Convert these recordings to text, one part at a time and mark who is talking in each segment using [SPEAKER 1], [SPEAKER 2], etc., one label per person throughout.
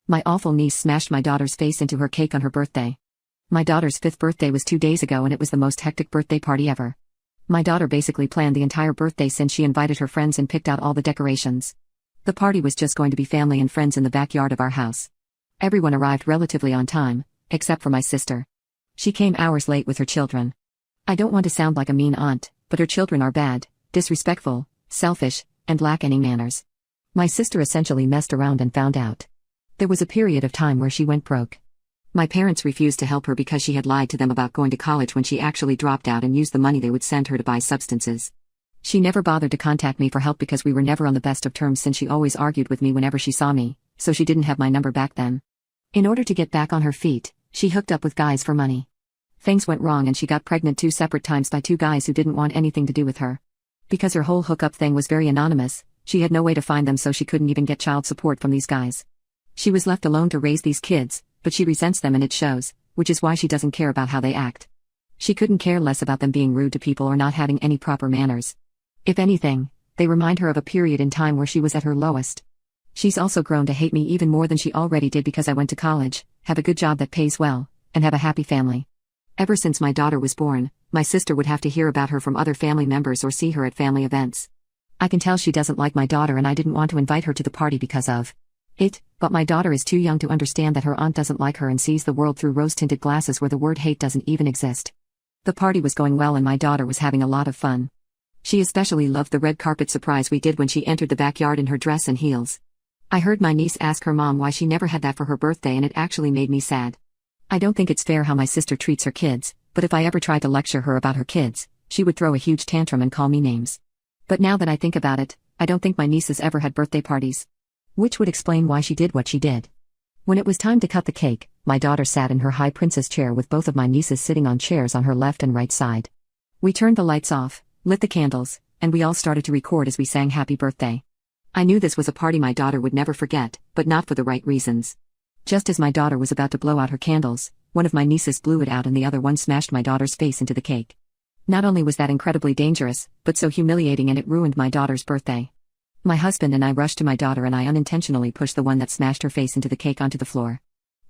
[SPEAKER 1] My awful niece smashed my daughter's face into her cake on her birthday. My daughter's 5th birthday was 2 days ago and it was the most hectic birthday party ever. My daughter basically planned the entire birthday since she invited her friends and picked out all the decorations. The party was just going to be family and friends in the backyard of our house. Everyone arrived relatively on time, except for my sister. She came hours late with her children. I don't want to sound like a mean aunt, but her children are bad, disrespectful, selfish, and lack any manners. My sister essentially messed around and found out. There was a period of time where she went broke. My parents refused to help her because she had lied to them about going to college when she actually dropped out and used the money they would send her to buy substances. She never bothered to contact me for help because we were never on the best of terms since she always argued with me whenever she saw me, so she didn't have my number back then. In order to get back on her feet, she hooked up with guys for money. Things went wrong and she got pregnant 2 separate times by 2 guys who didn't want anything to do with her. Because her whole hookup thing was very anonymous, she had no way to find them, so she couldn't even get child support from these guys. She was left alone to raise these kids, but she resents them and it shows, which is why she doesn't care about how they act. She couldn't care less about them being rude to people or not having any proper manners. If anything, they remind her of a period in time where she was at her lowest. She's also grown to hate me even more than she already did because I went to college, have a good job that pays well, and have a happy family. Ever since my daughter was born, my sister would have to hear about her from other family members or see her at family events. I can tell she doesn't like my daughter and I didn't want to invite her to the party because of it, but my daughter is too young to understand that her aunt doesn't like her and sees the world through rose-tinted glasses where the word hate doesn't even exist. The party was going well and my daughter was having a lot of fun. She especially loved the red carpet surprise we did when she entered the backyard in her dress and heels. I heard my niece ask her mom why she never had that for her birthday and it actually made me sad. I don't think it's fair how my sister treats her kids, but if I ever tried to lecture her about her kids, she would throw a huge tantrum and call me names. But now that I think about it, I don't think my nieces ever had birthday parties. Which would explain why she did what she did. When it was time to cut the cake, my daughter sat in her high princess chair with both of my nieces sitting on chairs on her left and right side. We turned the lights off, lit the candles, and we all started to record as we sang happy birthday. I knew this was a party my daughter would never forget, but not for the right reasons. Just as my daughter was about to blow out her candles, one of my nieces blew it out and the other one smashed my daughter's face into the cake. Not only was that incredibly dangerous, but so humiliating and it ruined my daughter's birthday. My husband and I rushed to my daughter and I unintentionally pushed the one that smashed her face into the cake onto the floor.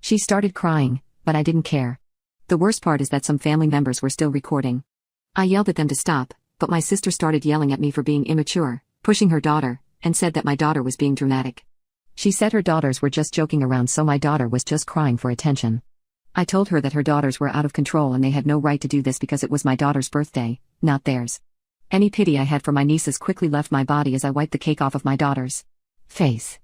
[SPEAKER 1] She started crying, but I didn't care. The worst part is that some family members were still recording. I yelled at them to stop, but my sister started yelling at me for being immature, pushing her daughter, and said that my daughter was being dramatic. She said her daughters were just joking around, so my daughter was just crying for attention. I told her that her daughters were out of control and they had no right to do this because it was my daughter's birthday, not theirs. Any pity I had for my nieces quickly left my body as I wiped the cake off of my daughter's face.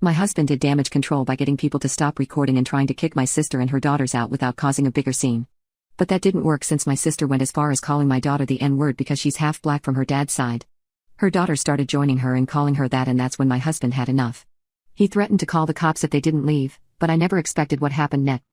[SPEAKER 1] My husband did damage control by getting people to stop recording and trying to kick my sister and her daughters out without causing a bigger scene. But that didn't work since my sister went as far as calling my daughter the N-word because she's half black from her dad's side. Her daughter started joining her and calling her that, and that's when my husband had enough. He threatened to call the cops if they didn't leave, but I never expected what happened next.